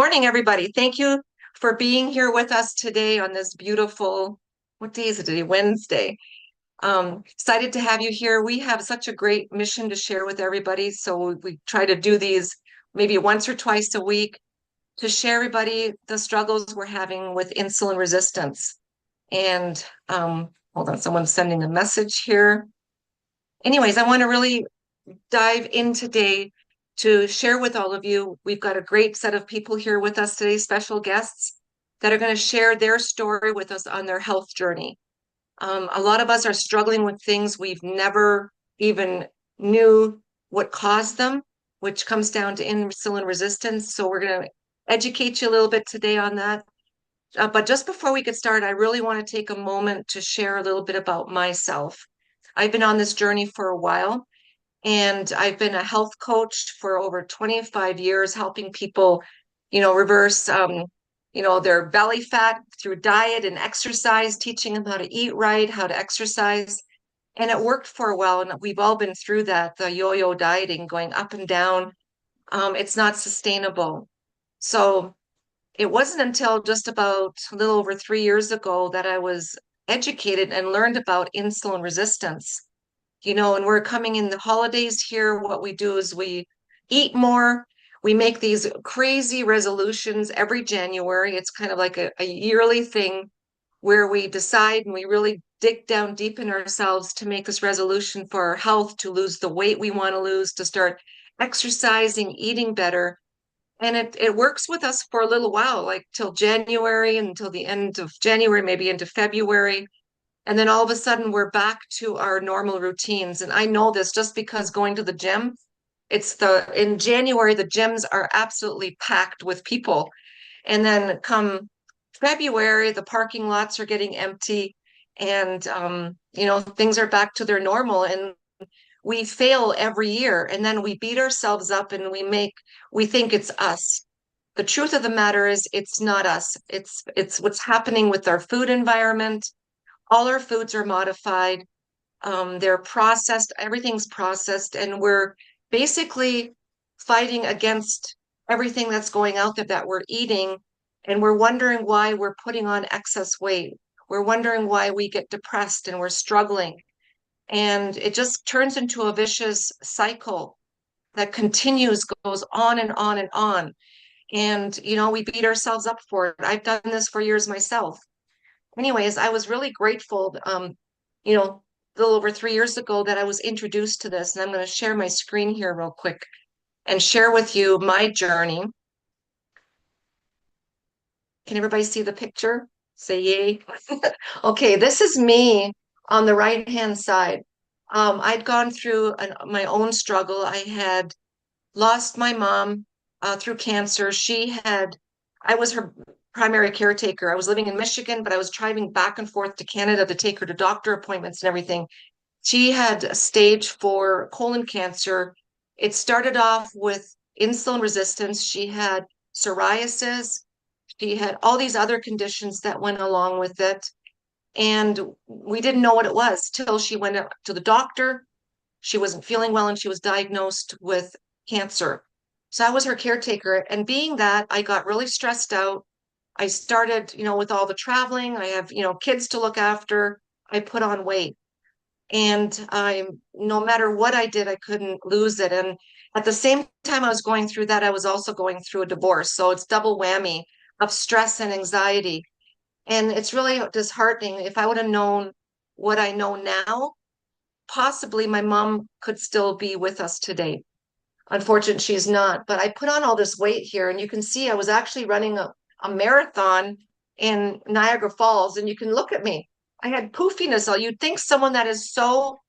morning, everybody. Thank you for being here with us today on this beautiful, what day is it today? Wednesday. Excited to have you here. We have such a great mission to share with everybody. So we try to do these maybe once or twice a week to share everybody the struggles we're having with insulin resistance. And hold on, someone's sending a message here. Anyways, I want to really dive in today to share with all of you. We've got a great set of people here with us today, special guests that are going to share their story with us on their health journey. A lot of us are struggling with things we've never even knew what caused them, which comes down to insulin resistance. So we're going to educate you a little bit today on that. But just before we get started, I really want to take a moment to share a little bit about myself. I've been on this journey for a while. And I've been a health coach for over 25 years, helping people, reverse, their belly fat through diet and exercise, teaching them how to eat right, how to exercise. And it worked for a while. And we've all been through that, the yo-yo dieting, going up and down. It's not sustainable. So it wasn't until just about a little over 3 years ago that I was educated and learned about insulin resistance. And we're coming in the holidays here. What we do is we eat more. We make these crazy resolutions every January. It's kind of like a yearly thing where we decide and we really dig down deep in ourselves to make this resolution for our health, to lose the weight we want to lose, to start exercising, eating better. And it works with us for a little while, like till January, until the end of January, maybe into February. And then all of a sudden we're back to our normal routines. And I know this just because going to the gym, in January, the gyms are absolutely packed with people. And then come February, the parking lots are getting empty and, things are back to their normal. And we fail every year. And then we beat ourselves up and we think it's us. The truth of the matter is it's not us. It's what's happening with our food environment. All our foods are modified. They're processed, everything's processed, and we're basically fighting against everything that's going out there that we're eating. And we're wondering why we're putting on excess weight. We're wondering why we get depressed and we're struggling. And it just turns into a vicious cycle that continues, goes on and on and on. And, we beat ourselves up for it. I've done this for years myself. Anyways, I was really grateful, a little over 3 years ago that I was introduced to this. And I'm going to share my screen here real quick and share with you my journey. Can everybody see the picture? Say yay. Okay, this is me on the right-hand side. I'd gone through my own struggle. I had lost my mom through cancer. I was her primary caretaker. I was living in Michigan, but I was driving back and forth to Canada to take her to doctor appointments and everything. She had stage 4 colon cancer. It started off with insulin resistance. She had psoriasis. She had all these other conditions that went along with it. And we didn't know what it was till she went to the doctor. She wasn't feeling well and she was diagnosed with cancer. So I was her caretaker. And being that, I got really stressed out. I started, with all the traveling. I have, kids to look after. I put on weight. And no matter what I did, I couldn't lose it. And at the same time I was going through that, I was also going through a divorce. So it's double whammy of stress and anxiety. And it's really disheartening. If I would have known what I know now, possibly my mom could still be with us today. Unfortunately, she's not. But I put on all this weight here, and you can see I was actually running a marathon in Niagara Falls, and you can look at me. I had poofiness. You'd think someone that is so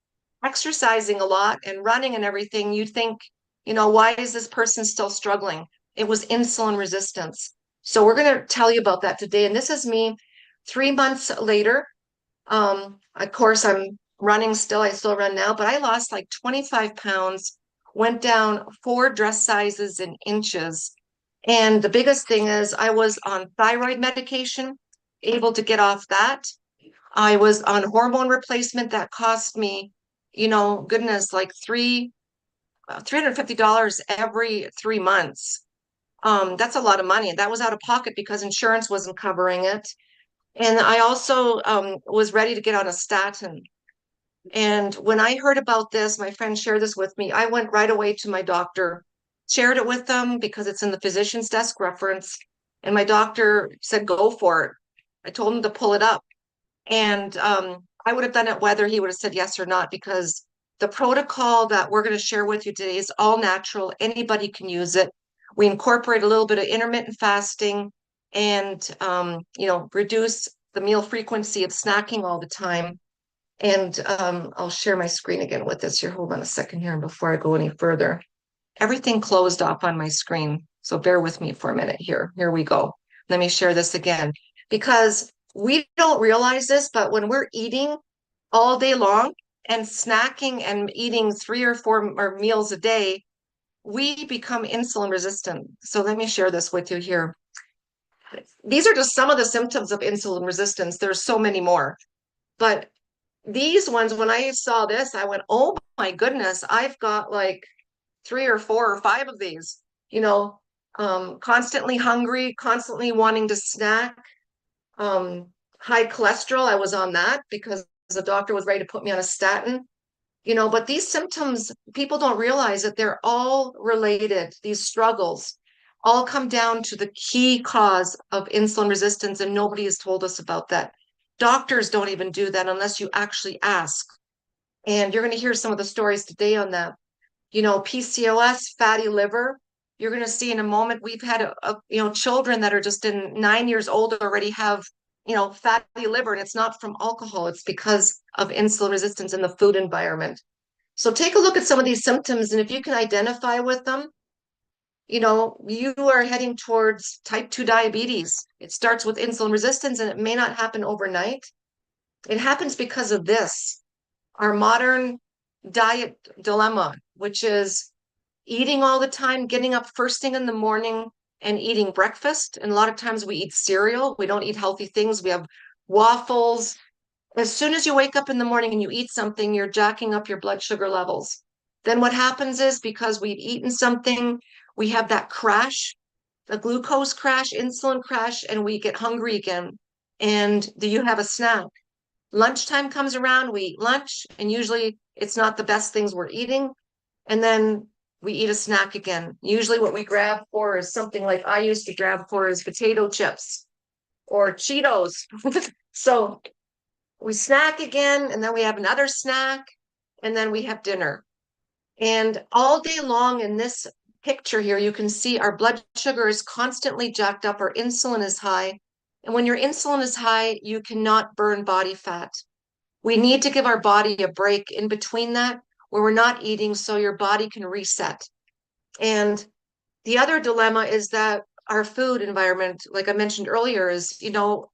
exercising a lot and running and everything, you'd think, why is this person still struggling? It was insulin resistance. So we're going to tell you about that today. And this is me 3 months later. Of course, I'm running still. I still run now, but I lost like 25 pounds, went down 4 dress sizes in inches. And the biggest thing is I was on thyroid medication, able to get off that. I was on hormone replacement that cost me, goodness, like $350 every 3 months. That's a lot of money. That was out of pocket because insurance wasn't covering it. And I also was ready to get on a statin. And when I heard about this, my friend shared this with me. I went right away to my doctor, shared it with them because it's in the physician's desk reference. And my doctor said, go for it. I told him to pull it up. And I would have done it whether he would have said yes or not, because the protocol that we're going to share with you today is all natural. Anybody can use it. We incorporate a little bit of intermittent fasting and, reduce the meal frequency of snacking all the time. And I'll share my screen again with this here. Hold on a second here before I go any further. Everything closed off on my screen. So bear with me for a minute here. Here we go. Let me share this again because we don't realize this, but when we're eating all day long and snacking and eating 3 or 4 meals a day, we become insulin resistant. So let me share this with you here. These are just some of the symptoms of insulin resistance. There's so many more, but these ones, when I saw this, I went, oh my goodness, I've got like 3 or 4 or 5 of these, constantly hungry, constantly wanting to snack, high cholesterol. I was on that because the doctor was ready to put me on a statin, but these symptoms, people don't realize that they're all related. These struggles all come down to the key cause of insulin resistance, and nobody has told us about that. Doctors don't even do that unless you actually ask. And you're going to hear some of the stories today on that. PCOS, fatty liver. You're going to see in a moment, we've had, children that are just 9 years old already have, fatty liver, and it's not from alcohol. It's because of insulin resistance in the food environment. So take a look at some of these symptoms, and if you can identify with them, you are heading towards type 2 diabetes. It starts with insulin resistance, and it may not happen overnight. It happens because of this, our modern diet dilemma, which is eating all the time, getting up first thing in the morning and eating breakfast. And a lot of times we eat cereal. We don't eat healthy things. We have waffles. As soon as you wake up in the morning and you eat something, you're jacking up your blood sugar levels. Then what happens is, because we've eaten something, we have that crash, the glucose crash, insulin crash, and we get hungry again. And do you have a snack? Lunchtime comes around, we eat lunch, and usually it's not the best things we're eating. And then we eat a snack again. Usually what we grab for is something like I used to grab for is potato chips or Cheetos. So we snack again, and then we have another snack, and then we have dinner. And all day long in this picture here, you can see our blood sugar is constantly jacked up. Our insulin is high. And when your insulin is high, you cannot burn body fat. We need to give our body a break in between that, where we're not eating, so your body can reset. And the other dilemma is that our food environment, like I mentioned earlier, is,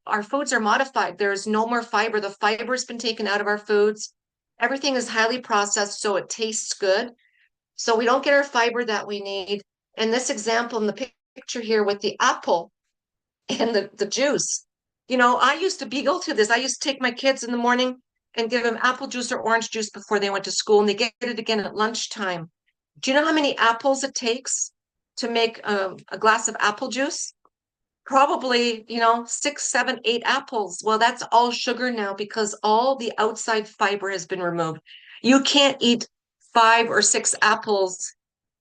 our foods are modified. There's no more fiber. The fiber's been taken out of our foods. Everything is highly processed, so it tastes good. So we don't get our fiber that we need. And this example in the picture here with the apple and the juice, I used to be guilty of this. I used to take my kids in the morning and give them apple juice or orange juice before they went to school, and they get it again at lunchtime. Do you know how many apples it takes to make a glass of apple juice? Probably, 6, 7, 8 apples. Well, that's all sugar now because all the outside fiber has been removed. You can't eat 5 or 6 apples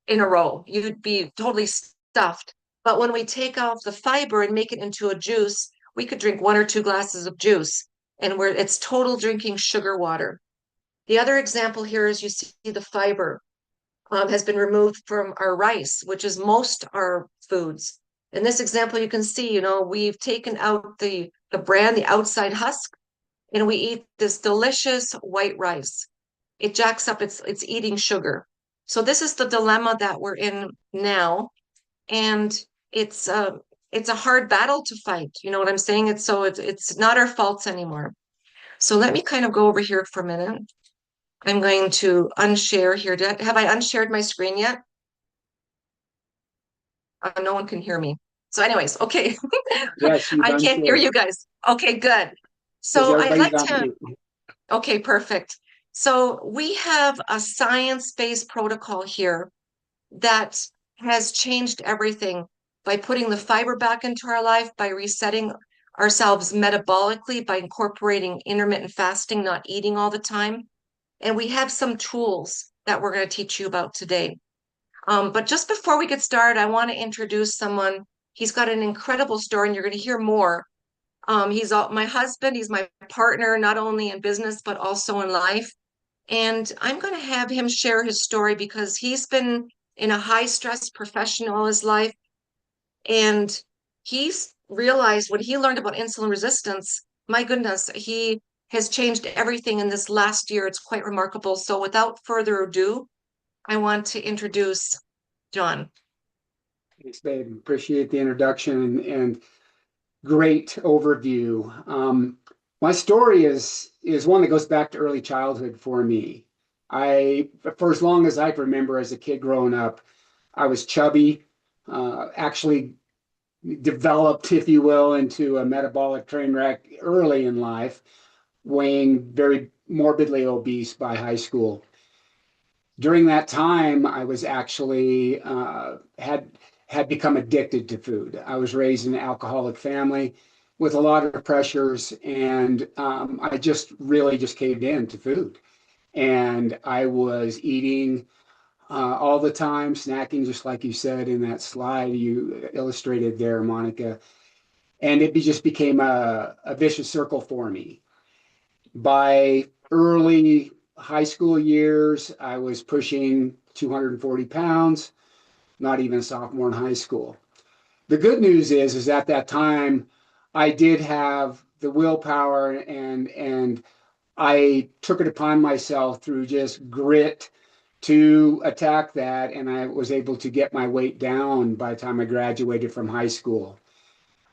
in a row. You'd be totally stuffed. But when we take off the fiber and make it into a juice, we could drink 1 or 2 glasses of juice, and it's total drinking sugar water. The other example here is you see the fiber has been removed from our rice, which is most our foods. In this example, you can see, we've taken out the bran, the outside husk, and we eat this delicious white rice. It jacks up, it's eating sugar. So this is the dilemma that we're in now. And it's a hard battle to fight. You know what I'm saying? It's not our faults anymore. So let me kind of go over here for a minute. I'm going to unshare here. Have I unshared my screen yet? No one can hear me. So anyways, okay. Yes, you I done can't hear shared. you guys. Okay, good. Because So I'd everybody's like on to, mute. okay, perfect. So we have a science-based protocol here that has changed everything. by putting the fiber back into our life, by resetting ourselves metabolically, by incorporating intermittent fasting, not eating all the time. And we have some tools that we're going to teach you about today. But just before we get started, I want to introduce someone. He's got an incredible story, and you're going to hear more. My husband, he's my partner, not only in business, but also in life. And I'm going to have him share his story because he's been in a high stress profession all his life. And he's realized when he learned about insulin resistance, my goodness, he has changed everything in this last year. It's quite remarkable. So without further ado, I want to introduce John. Thanks, babe. Appreciate the introduction and great overview. My story is one that goes back to early childhood for me. For as long as I can remember as a kid growing up, I was chubby, actually developed, if you will, into a metabolic train wreck early in life, weighing very morbidly obese by high school. During that time, I was actually had become addicted to food. I was raised in an alcoholic family with a lot of pressures, and I just really just caved in to food. And I was eating all the time, snacking, just like you said in that slide you illustrated there, Monica. And it just became a vicious circle for me. By early high school years, I was pushing 240 pounds, not even a sophomore in high school. The good news is at that time, I did have the willpower and I took it upon myself through just grit to attack that, and I was able to get my weight down by the time I graduated from high school.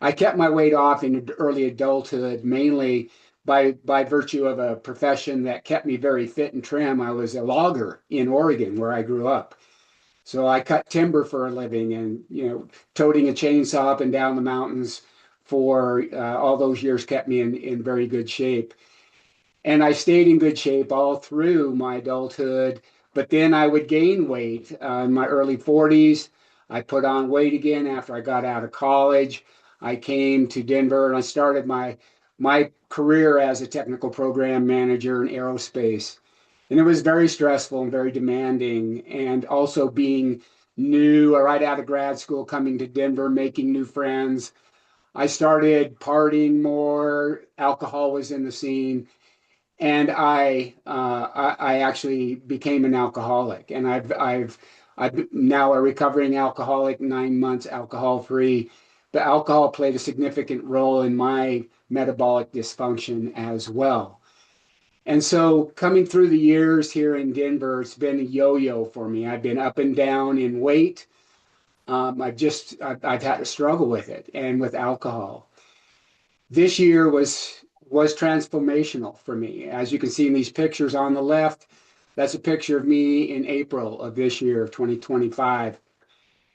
I kept my weight off in early adulthood, mainly by virtue of a profession that kept me very fit and trim. I was a logger in Oregon, where I grew up. So I cut timber for a living, and toting a chainsaw up and down the mountains for all those years kept me in very good shape. And I stayed in good shape all through my adulthood. But then I would gain weight in my early 40s. I put on weight again after I got out of college. I came to Denver and I started my career as a technical program manager in aerospace. And it was very stressful and very demanding. And also being new, right out of grad school, coming to Denver, making new friends. I started partying more. Alcohol was in the scene, and I actually became an alcoholic, and I've now a recovering alcoholic, 9 months alcohol free. But alcohol played a significant role in my metabolic dysfunction as well. And so coming through the years here in Denver, it's been a yo-yo for me. I've been up and down in weight. I've had to struggle with it and with alcohol. This year was transformational for me. As you can see in these pictures on the left, that's a picture of me in April of this year of 2025.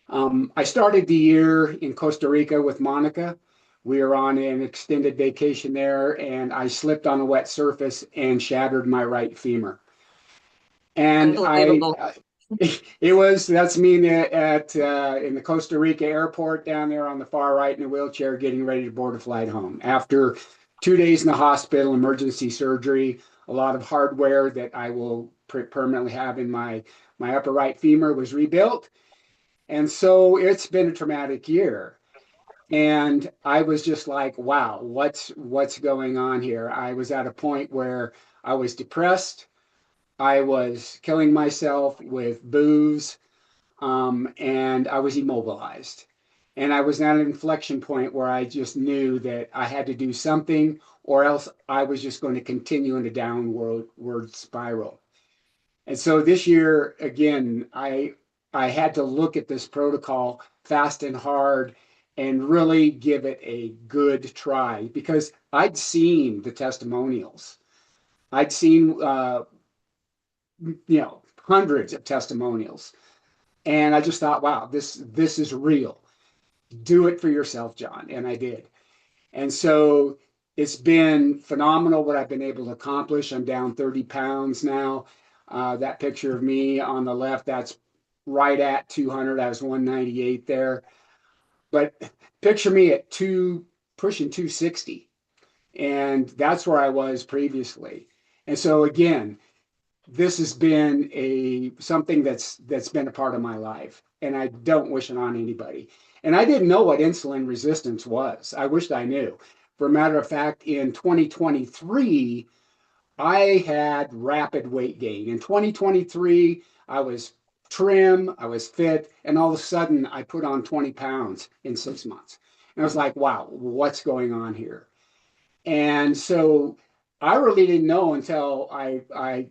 I started the year in Costa Rica with Monica. We were on an extended vacation there, and I slipped on a wet surface and shattered my right femur. And Unbelievable. that's me at in the Costa Rica airport down there on the far right in a wheelchair, getting ready to board a flight home after 2 days in the hospital, emergency surgery, a lot of hardware that I will permanently have in my upper right femur was rebuilt. And so it's been a traumatic year. And I was just like, wow, what's going on here? I was at a point where I was depressed. I was killing myself with booze, and I was immobilized. And I was at an inflection point where I just knew that I had to do something, or else I was just going to continue in a downward spiral. And so this year, again, I had to look at this protocol fast and hard and really give it a good try because I'd seen the testimonials. I'd seen hundreds of testimonials. And I just thought, wow, this is real. Do it for yourself, John. And I did. And so it's been phenomenal what I've been able to accomplish. I'm down 30 pounds now. That picture of me on the left, that's right at 200. I was 198 there. but picture me at pushing 260. And that's where I was previously. And so again, this has been a something that's been a part of my life, and I don't wish it on anybody. And I didn't know what insulin resistance was. I wished I knew. For a matter of fact, in 2023, I had rapid weight gain. In 2023, I was trim, I was fit, and all of a sudden I put on 20 pounds in 6 months. And I was like, wow, what's going on here? And so I really didn't know until I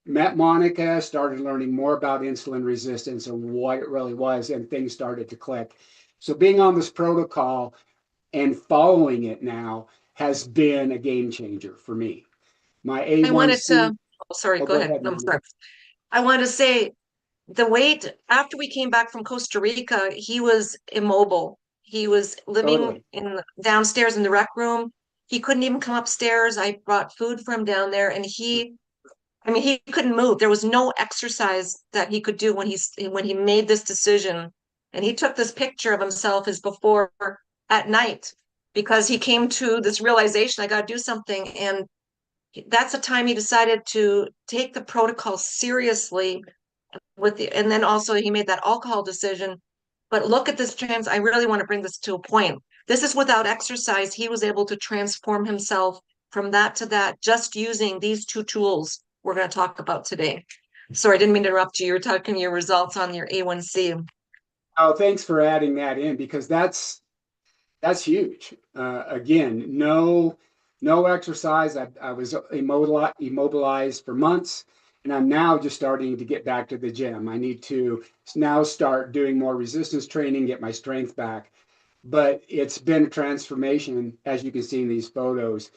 met Monica, started learning more about insulin resistance and what it really was, and things started to click. So being on this protocol and following it now has been a game changer for me. My I wanted A1C, to, oh, sorry, oh, go go ahead. ahead, I'm Monica. sorry. I wanted to say the weight after we came back from Costa Rica, he was immobile. He was living Totally. in downstairs in the rec room. He couldn't even come upstairs. I brought food for him down there, and I mean, he couldn't move. There was no exercise that he could do when he made this decision. And he took this picture of himself as before at night because he came to this realization, I got to do something. And that's the time he decided to take the protocol seriously and then also he made that alcohol decision. But look at this I really want to bring this to a point. This is without exercise. He was able to transform himself from that to that just using these two tools we're going to talk about today. Sorry, I didn't mean to interrupt you. You were talking your results on your A1C. Oh, thanks for adding that in because that's huge. Again, no exercise. I was immobilized for months, and I'm now just starting to get back to the gym. I need to now start doing more resistance training, get my strength back. But it's been a transformation, as you can see in these photos.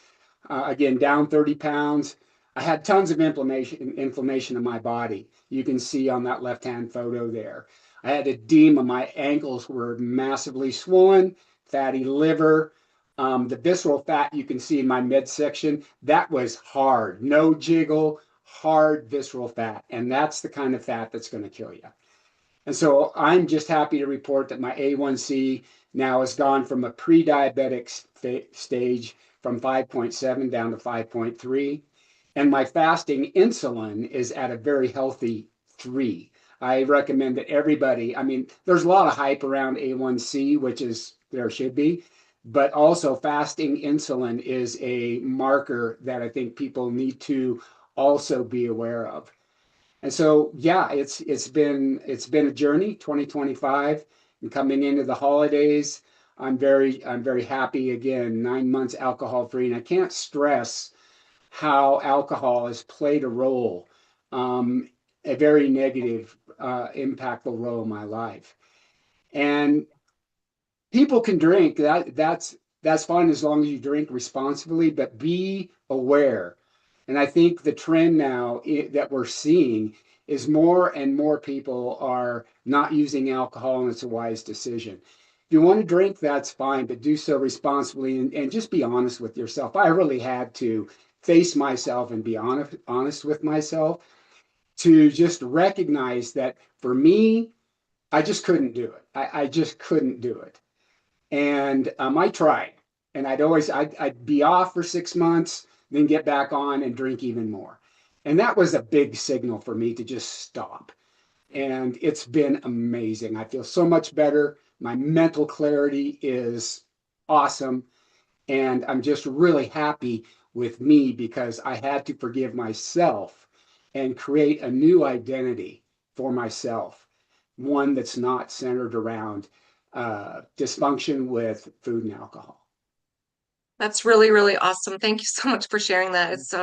Again, down 30 pounds. I had tons of inflammation in my body. You can see on that left-hand photo there. I had edema. My ankles were massively swollen, fatty liver. The visceral fat you can see in my midsection, that was hard. No jiggle, hard visceral fat. And that's the kind of fat that's going to kill you. And so I'm just happy to report that my A1C now has gone from a pre-diabetic stage from 5.7 down to 5.3. And my fasting insulin is at a very healthy 3. I recommend that everybody, I mean, there's a lot of hype around A1C, which is there should be, but also fasting insulin is a marker that I think people need to also be aware of. And so, yeah, it's been a journey, 2025, and coming into the holidays. I'm very happy again. 9 months alcohol free, and I can't stress how alcohol has played a role, a very negative, impactful role in my life. And people can drink. That's fine as long as you drink responsibly, but be aware. And I think the trend now that we're seeing is more and more people are not using alcohol, and it's a wise decision. If you want to drink, that's fine, but do so responsibly and just be honest with yourself. I really had to face myself and be honest with myself to just recognize that for me, I just couldn't do it. I just couldn't do it. And I tried, and I'd be off for 6 months, then get back on and drink even more. And that was a big signal for me to just stop. And it's been amazing. I feel so much better. My mental clarity is awesome. And I'm just really happy with me because I had to forgive myself and create a new identity for myself, one that's not centered around dysfunction with food and alcohol. That's really, really awesome. Thank you so much for sharing that. It's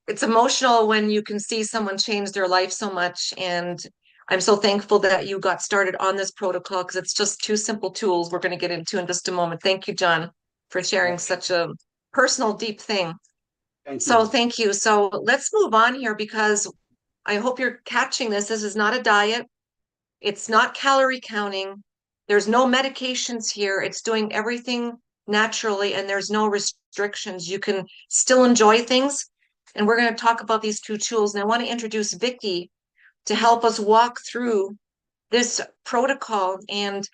it's emotional when you can see someone change their life so much. And I'm so thankful that you got started on this protocol because it's just two simple tools we're going to get into in just a moment. Thank you, John, for sharing Well, such a personal, deep thing. thank So you. thank you. So let's move on here because I hope you're catching this. This is not a diet. It's not calorie counting. There's no medications here. It's doing everything naturally and there's no restrictions. You can still enjoy things. And we're going to talk about these two tools. And I want to introduce Vicky to help us walk through this protocol. And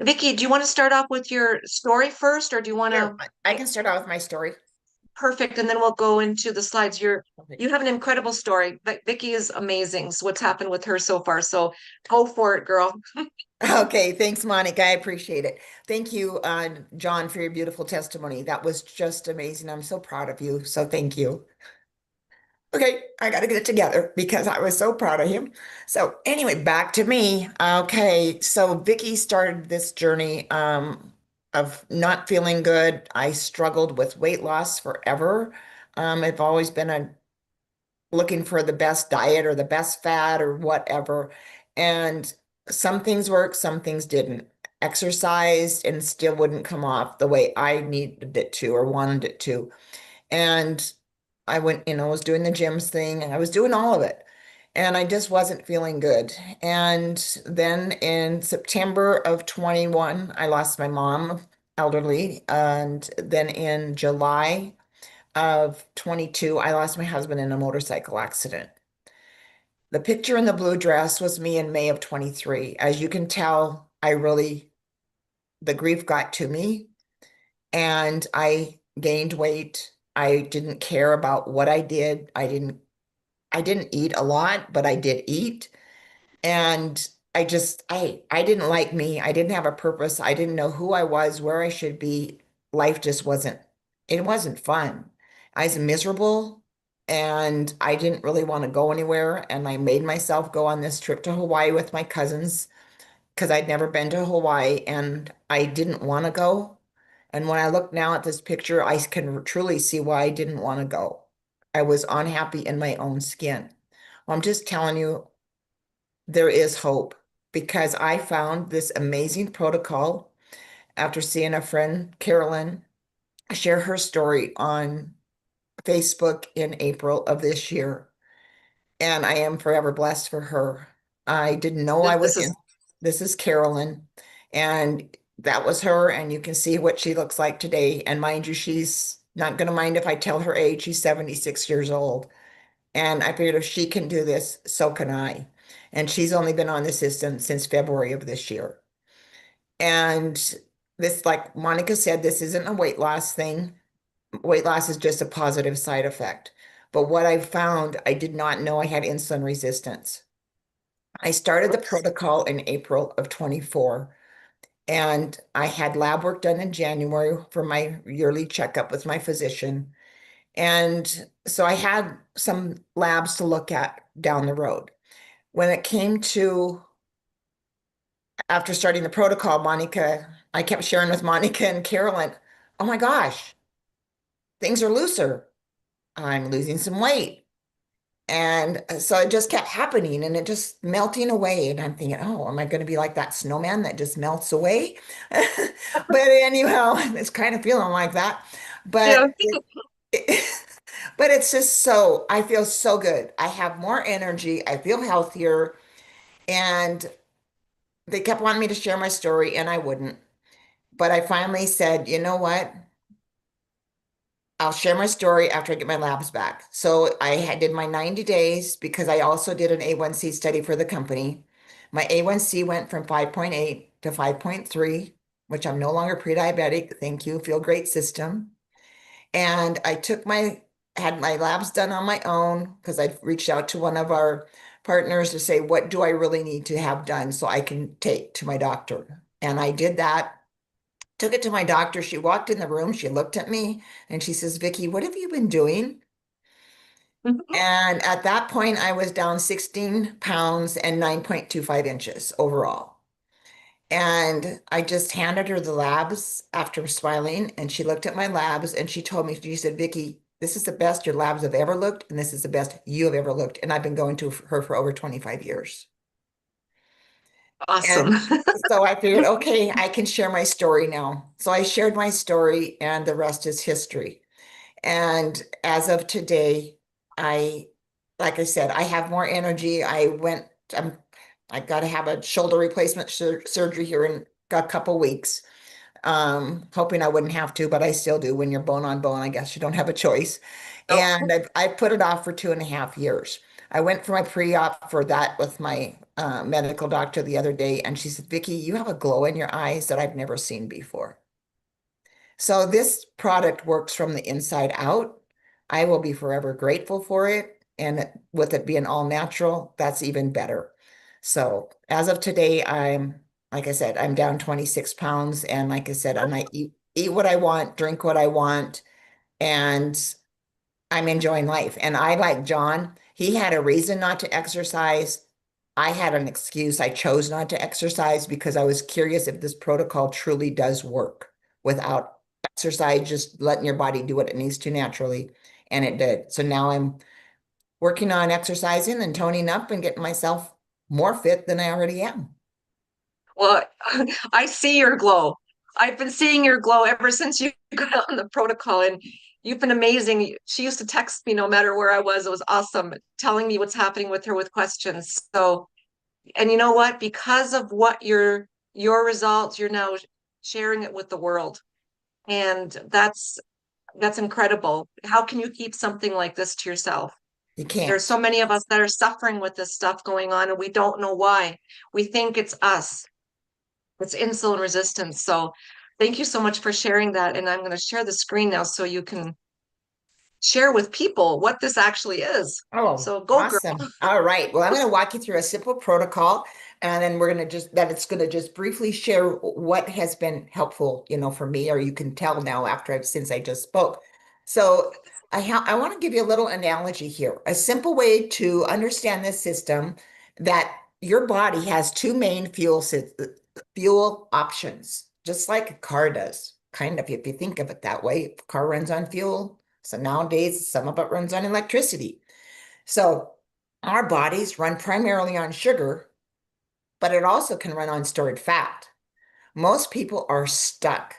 Vicky, do you want to start off with your story first, or do you want Sure, to? I can start out with my story. Perfect, and then we'll go into the slides. Okay. You have an incredible story. Vicky is amazing. So what's happened with her so far? So go for it, girl. Okay, thanks, Monica. I appreciate it. Thank you, John, for your beautiful testimony. That was just amazing. I'm so proud of you. So thank you. Okay, I got to get it together because I was so proud of him. So anyway, back to me. Okay, so Vicky started this journey of not feeling good. I struggled with weight loss forever. I've always been looking for the best diet or the best fat or whatever. And some things worked, some things didn't. Exercised and still wouldn't come off the way I needed it to or wanted it to. And I went, was doing the gyms thing and I was doing all of it. And I just wasn't feeling good. And then in September of 21, I lost my mom, elderly. And then in July of 22, I lost my husband in a motorcycle accident. The picture in the blue dress was me in May of 23. As you can tell, the grief got to me and I gained weight. I didn't care about what I did. I didn't eat a lot, but I did eat. And I didn't like me. I didn't have a purpose. I didn't know who I was, where I should be. Life just it wasn't fun. I was miserable and I didn't really want to go anywhere. And I made myself go on this trip to Hawaii with my cousins because I'd never been to Hawaii and I didn't want to go. And when I look now at this picture, I can truly see why I didn't want to go. I was unhappy in my own skin. I'm just telling you, there is hope because I found this amazing protocol after seeing a friend, Carolyn, share her story on Facebook in April of this year. And I am forever blessed for her. I didn't know I This was in. is This is Carolyn, and that was her. And you can see what she looks like today. And mind you, she's not going to mind if I tell her age. She's 76 years old. And I figured if she can do this, so can I. And she's only been on the system since February of this year. And this, like Monica said, this isn't a weight loss thing. Weight loss is just a positive side effect. But what I found, I did not know I had insulin resistance. I started the protocol in April of 24, and I had lab work done in January for my yearly checkup with my physician. And so I had some labs to look at down the road. When it came to after starting the protocol, I kept sharing with Monica and Carolyn, oh my gosh, things are looser. I'm losing some weight. And so it just kept happening and it just melting away. And I'm thinking, oh, am I going to be like that snowman that just melts away? But anyhow, it's kind of feeling like that. yeah. But but it's just I feel so good. I have more energy. I feel healthier. And they kept wanting me to share my story, and I wouldn't. But I finally said, you know what? I'll share my story after I get my labs back. So did my 90 days because I also did an A1C study for the company. My A1C went from 5.8 to 5.3, which I'm no longer pre-diabetic. Thank you. Feel great system. And had my labs done on my own because I reached out to one of our partners to say, what do I really need to have done so I can take to my doctor? And I did that, took it to my doctor. She walked in the room, she looked at me and she says, Vicky, what have you been doing? And at that point, I was down 16 pounds and 9.25 inches overall. And I just handed her the labs after smiling, and she looked at my labs and she told me, she said, Vicky, this is the best your labs have ever looked, and this is the best you have ever looked. And I've been going to her for over 25 years. Awesome. And so I figured, okay, I can share my story now. So I shared my story, and the rest is history. And as of today, I, like I said, I have more energy. I got to have a shoulder replacement surgery here in a couple weeks. Hoping I wouldn't have to, but I still do. When you're bone on bone, I guess you don't have a choice. Oh, And I put it off for 2.5 years. I went for my pre-op for that with my medical doctor the other day, and she said, Vicky, you have a glow in your eyes that I've never seen before. So this product works from the inside out. I will be forever grateful for it. And with it being all natural, that's even better. So as of today, like I said, I'm down 26 pounds. And like I said, and I eat what I want, drink what I want, and I'm enjoying life. And I, like John, he had a reason not to exercise. I had an excuse. I chose not to exercise because I was curious if this protocol truly does work without exercise, just letting your body do what it needs to naturally. And it did. So now I'm working on exercising and toning up and getting myself more fit than I already am. Well, I see your glow. I've been seeing your glow ever since you got on the protocol, and you've been amazing. She used to text me no matter where I was. It was awesome, telling me what's happening with her with questions. So, and you know what? Because of what your results, you're now sharing it with the world. And that's incredible. How can you keep something like this to yourself? You There's can't. so many of us that are suffering with this stuff going on, and we don't know why. We think it's us. It's insulin resistance. So thank you so much for sharing that. And I'm going to share the screen now so you can share with people what this actually is. Oh, So go, girl. awesome. All right. Well, I'm going to walk you through a simple protocol, and then we're going to it's going to just briefly share what has been helpful, for me, or you can tell now since I just spoke. So I want to give you a little analogy here, a simple way to understand this system, that your body has two main fuel options, just like a car does, kind of, if you think of it that way. Car runs on fuel. So nowadays, some of it runs on electricity. So our bodies run primarily on sugar, but it also can run on stored fat. Most people are stuck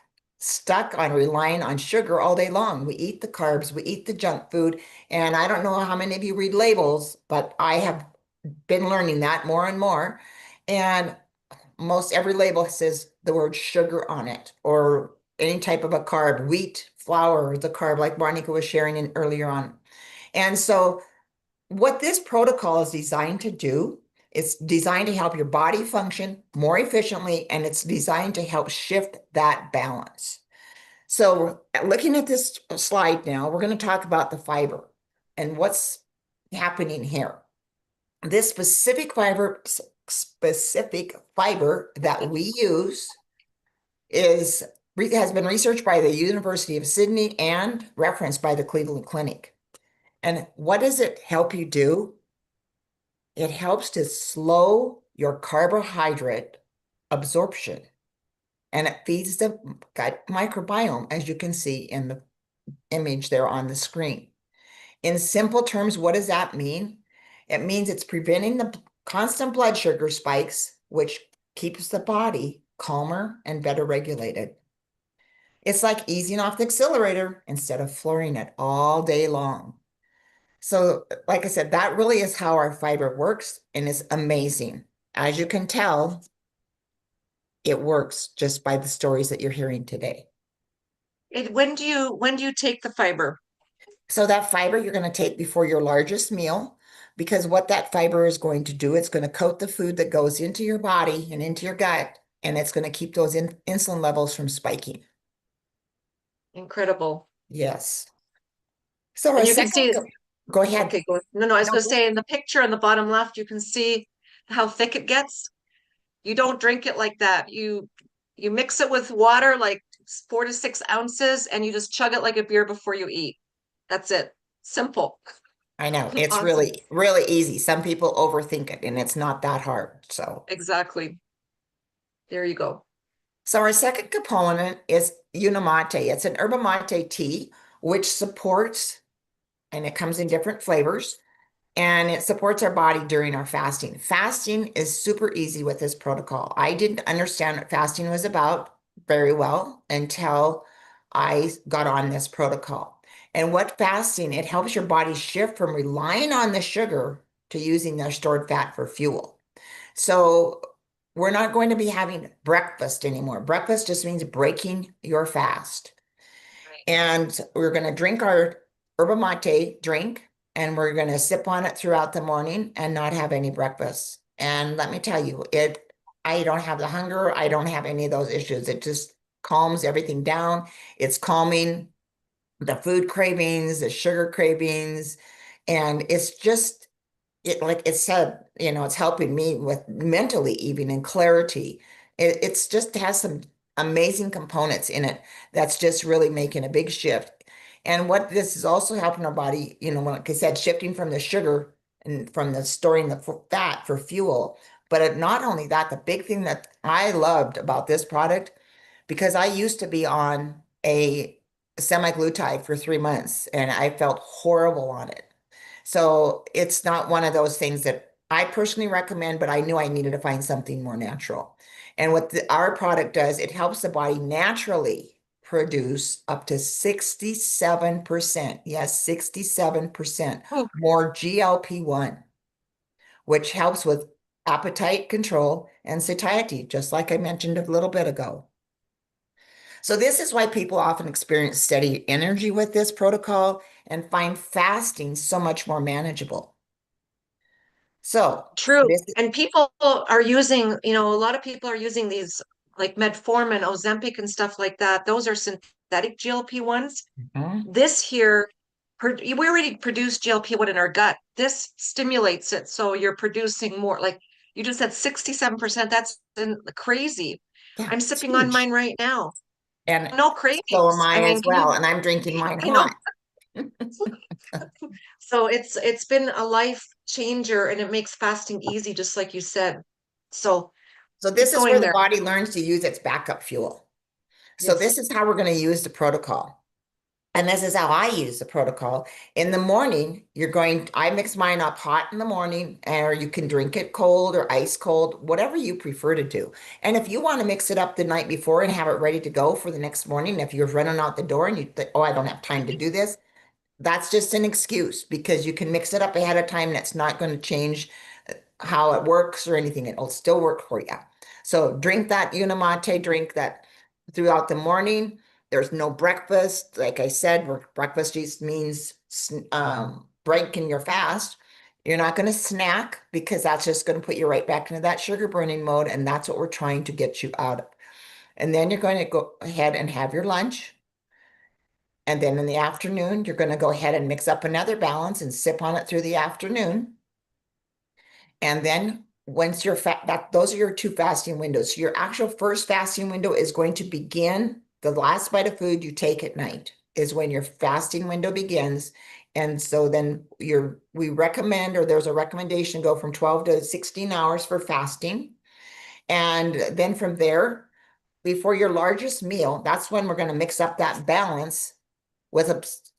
on relying on sugar all day long. We eat the carbs, we eat the junk food, and I don't know how many of you read labels, but I have been learning that more and more. And most every label says the word sugar on it, or any type of a carb, wheat, flour, the carb, like Monica was sharing in earlier on. And so what this protocol is designed to do, it's designed to help your body function more efficiently, and it's designed to help shift that balance. So looking at this slide now, we're going to talk about the fiber and what's happening here. This specific fiber that we use has been researched by the University of Sydney and referenced by the Cleveland Clinic. And what does it help you do? It helps to slow your carbohydrate absorption, and it feeds the gut microbiome, as you can see in the image there on the screen. In simple terms, what does that mean? It means it's preventing the constant blood sugar spikes, which keeps the body calmer and better regulated. It's like easing off the accelerator instead of flooring it all day long. So, like I said, that really is how our fiber works, and it's amazing. As you can tell, it works just by the stories that you're hearing today. When do you take the fiber? So that fiber you're going to take before your largest meal, because what that fiber is going to do, it's going to coat the food that goes into your body and into your gut, and it's going to keep those insulin levels from spiking. Incredible. Yes. So our And you can second, see, go ahead. okay, go. No, I was No, going to say in the picture on the bottom left, you can see how thick it gets. You don't drink it like that. You mix it with water, like 4 to 6 ounces, and you just chug it like a beer before you eat. That's it. Simple. I know it's Awesome. really, really easy. Some people overthink it, and it's not that hard. So Exactly. There you go. So our second component is Unimate. It's an yerba mate tea, which supports, and it comes in different flavors, and it supports our body during our fasting. Fasting is super easy with this protocol. I didn't understand what fasting was about very well until I got on this protocol. And what fasting, it helps your body shift from relying on the sugar to using their stored fat for fuel. So we're not going to be having breakfast anymore. Breakfast just means breaking your fast. And we're going to drink our yerba mate drink, and we're going to sip on it throughout the morning and not have any breakfast. And let me tell you, I don't have the hunger. I don't have any of those issues. It just calms everything down. It's calming the food cravings, the sugar cravings, and it's just it like it said, it's helping me with mentally even and clarity. It's just has some amazing components in it that's just really making a big shift. And what this is also helping our body, like I said, shifting from the sugar and from the storing the fat for fuel. But not only that, the big thing that I loved about this product, because I used to be on a semi-glutide for 3 months and I felt horrible on it. So it's not one of those things that I personally recommend, but I knew I needed to find something more natural. And what our product does, it helps the body naturally produce up to 67%. Yes, 67% Oh, more GLP-1, which helps with appetite control and satiety, just like I mentioned a little bit ago. So this is why people often experience steady energy with this protocol and find fasting so much more manageable. So true. this, And people are using, a lot of people are using these like metformin, Ozempic, and stuff like that. Those are synthetic GLP-1s. Mhm. This here, we already produce GLP-1 in our gut. This stimulates it. So you're producing more. Like you just said, 67%. That's crazy. Yeah, I'm it's sipping on huge. mine right now. And No so am cravings. I I mean, as can well. you, And I'm drinking mine you know, hot. so it's been a life changer and it makes fasting easy, just like you said. So So keep this is where going the there. body learns to use its backup fuel. So Yes. this is how we're going to use the protocol. And this is how I use the protocol. In the morning, I mix mine up hot in the morning, or you can drink it cold or ice cold, whatever you prefer to do. And if you want to mix it up the night before and have it ready to go for the next morning, if you're running out the door and you think, oh, I don't have time to do this, that's just an excuse because you can mix it up ahead of time and it's not going to change how it works or anything. It'll still work for you. So drink that Unimate, drink that throughout the morning. There's no breakfast. Like I said, breakfast just means breaking your fast. You're not going to snack because that's just going to put you right back into that sugar burning mode. And that's what we're trying to get you out of. And then you're going to go ahead and have your lunch. And then in the afternoon, you're going to go ahead and mix up another balance and sip on it through the afternoon. And then once you're fat, those are your two fasting windows. So your actual first fasting window is going to begin the last bite of food you take at night is when your fasting window begins. And so then we recommend, or there's a recommendation, go from 12 to 16 hours for fasting. And then from there, before your largest meal, that's when we're going to mix up that balance with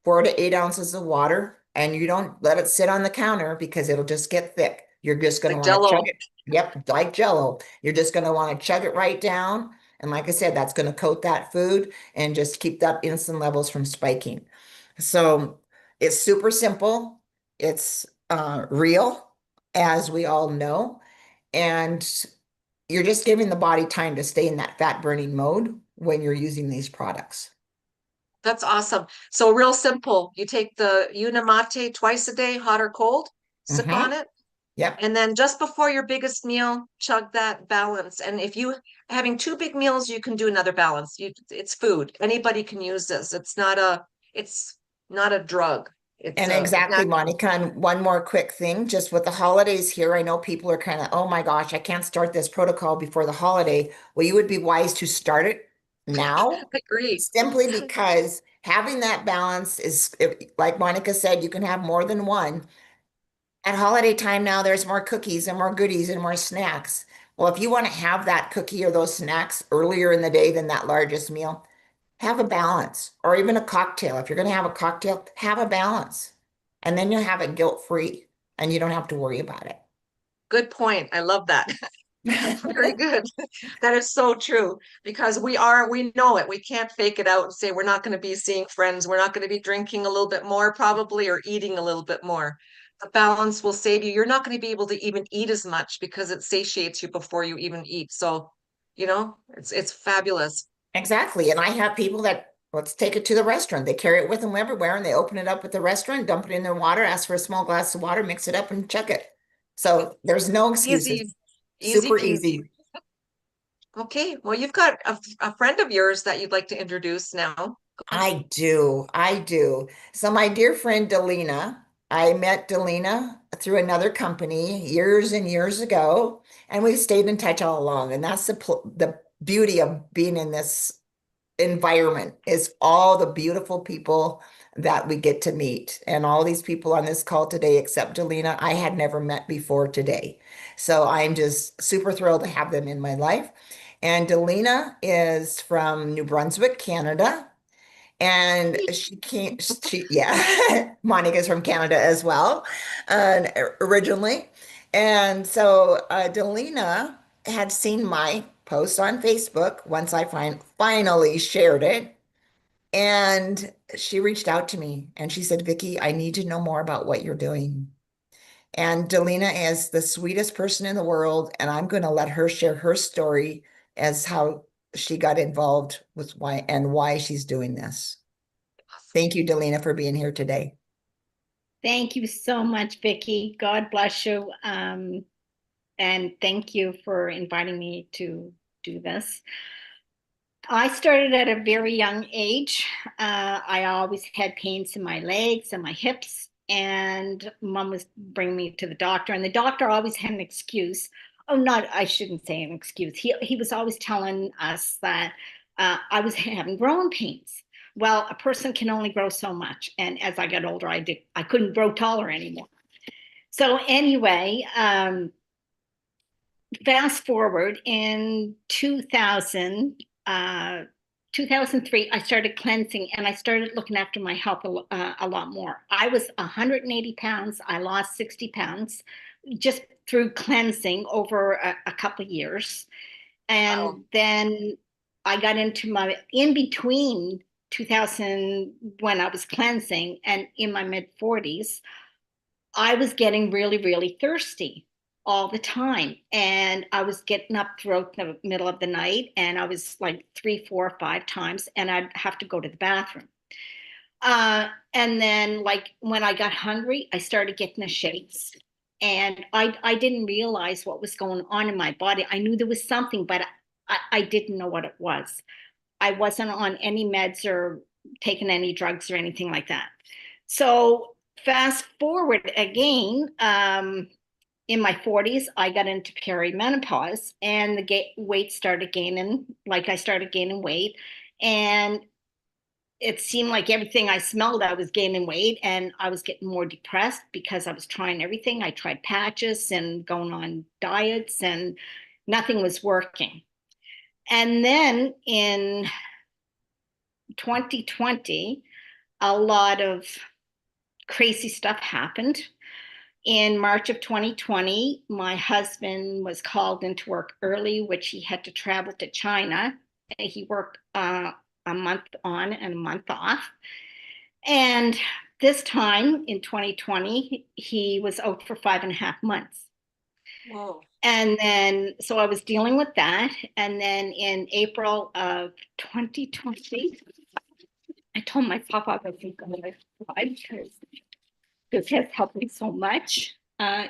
4 to 8 ounces of water, and you don't let it sit on the counter because it'll just get thick. You're just going to Like want to chug Jello. it. Yep, like Jello. You're just going to want to chug it right down. And like I said, that's going to coat that food and just keep that insulin levels from spiking. So it's super simple. It's real, as we all know. And you're just giving the body time to stay in that fat burning mode when you're using these products. That's awesome. So real simple. You take the Unimate twice a day, hot or cold, sip Hmm. on it, Yep. and then just before your biggest meal, chug that balance. And if you having two big meals, you can do another balance. It's food. Anybody can use this. It's not a drug. It's And a exactly, natural. Monica. And one more quick thing, just with the holidays here, I know people are kind of, oh my gosh, I can't start this protocol before the holiday. Well, you would be wise to start it now, Agree. simply because having that balance is, like Monica said, you can have more than one. At holiday time now, there's more cookies and more goodies and more snacks. Well, if you want to have that cookie or those snacks earlier in the day than that largest meal, have a balance or even a cocktail. If you're going to have a cocktail, have a balance. And then you'll have it guilt-free and you don't have to worry about Good point. I love that. Very it. good. That is so true because we know it. We can't fake it out and say we're not going to be seeing friends. We're not going to be drinking a little bit more, probably, or eating a little bit more. The balance will save you. You're not going to be able to even eat as much because it satiates you before you even eat. So, it's fabulous. Exactly. And I have people that let's take it to the restaurant. They carry it with them everywhere and they open it up at the restaurant, dump it in their water, ask for a small glass of water, mix it up and chuck it. So there's no Easy, excuses. easy Super peasy. easy. Okay, well, you've got a friend of yours that you'd like to introduce now. I do. I do. So my dear friend Delina, I met Delina through another company years and years ago, and we've stayed in touch all along. And that's the beauty of being in this environment is all the beautiful people that we get to meet. And all these people on this call today, except Delina, I had never met before today. So I'm just super thrilled to have them in my life. And Delina is from New Brunswick, Canada. And she came, yeah, Monica's from Canada as well, originally. And so Delina had seen my post on Facebook once I finally shared it. And she reached out to me and she said, Vicky, I need to know more about what you're doing. And Delina is the sweetest person in the world. And I'm going to let her share her story as how she got involved with why she's doing this. Thank you, Delina, for being here today. Thank you so much, Vicky. God bless you. And thank you for inviting me to do this. I started at a very young age. I always had pains in my legs and my hips, and mom was bringing me to the doctor, and the doctor always had an excuse. Oh, not, I shouldn't say an excuse. He was always telling us that I was having growing pains. Well, a person can only grow so much, and as I got older, I couldn't grow taller anymore. So anyway, fast forward in 2003, I started cleansing and I started looking after my health a lot more. I was 180 pounds. I lost 60 pounds just through cleansing over a couple of years. And Wow. then I got into my in between 2000 when I was cleansing and in my mid 40s, I was getting really, really thirsty all the time. And I was getting up throughout the middle of the night and I was like 3, 4, 5 times and I'd have to go to the bathroom. And then like when I got hungry, I started getting the shakes. And I didn't realize what was going on in my body. I knew there was something, but I didn't know what it was. I wasn't on any meds or taking any drugs or anything like that. So fast forward again, in my 40s, I got into perimenopause and the weight started gaining, like I started gaining weight. And it seemed like everything I smelled, I was gaining weight and I was getting more depressed because I was trying everything. I tried patches and going on diets and nothing was working. And then in 2020, a lot of crazy stuff happened. In March of 2020, my husband was called into work early, which he had to travel to China. He worked a month on and a month off. And this time in 2020, he was out for 5.5 months. Whoa. And then, so I was dealing with that. And then in April of 2020, I told myself I wasn't going to cry because this has helped me so much.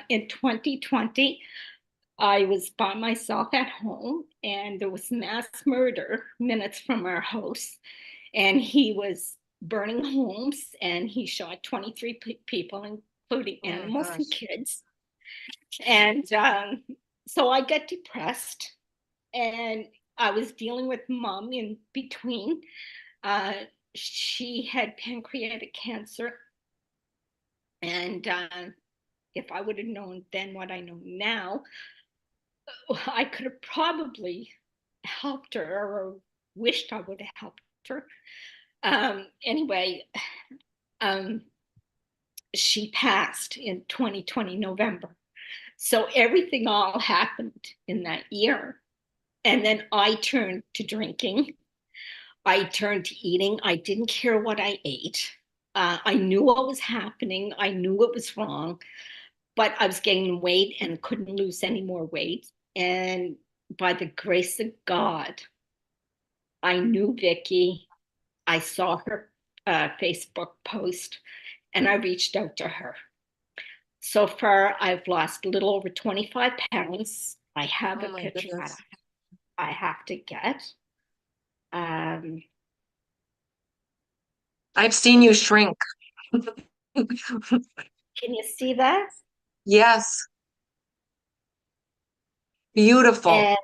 In 2020, I was by myself at home and there was mass murder minutes from our house. And he was burning homes and he shot 23 people, including Oh my animals and gosh. kids. And so I got depressed and I was dealing with mom in between. Uh, she had pancreatic cancer. And if I would have known then what I know now, I could have probably helped her or wished I would have helped her. Anyway, um, she passed in 2020 November. So everything all happened in that year. And then I turned to drinking. I turned to eating. I didn't care what I ate. I knew what was happening. I knew it was wrong, but I was gaining weight and couldn't lose any more weight. And by the grace of God, I knew Vicky. I saw her Facebook post and I reached out to her. So far, I've lost a little over 25 pounds. I have Oh a my picture that goodness. I have to get. Um, I've seen you shrink. can you see that? Yes, beautiful. And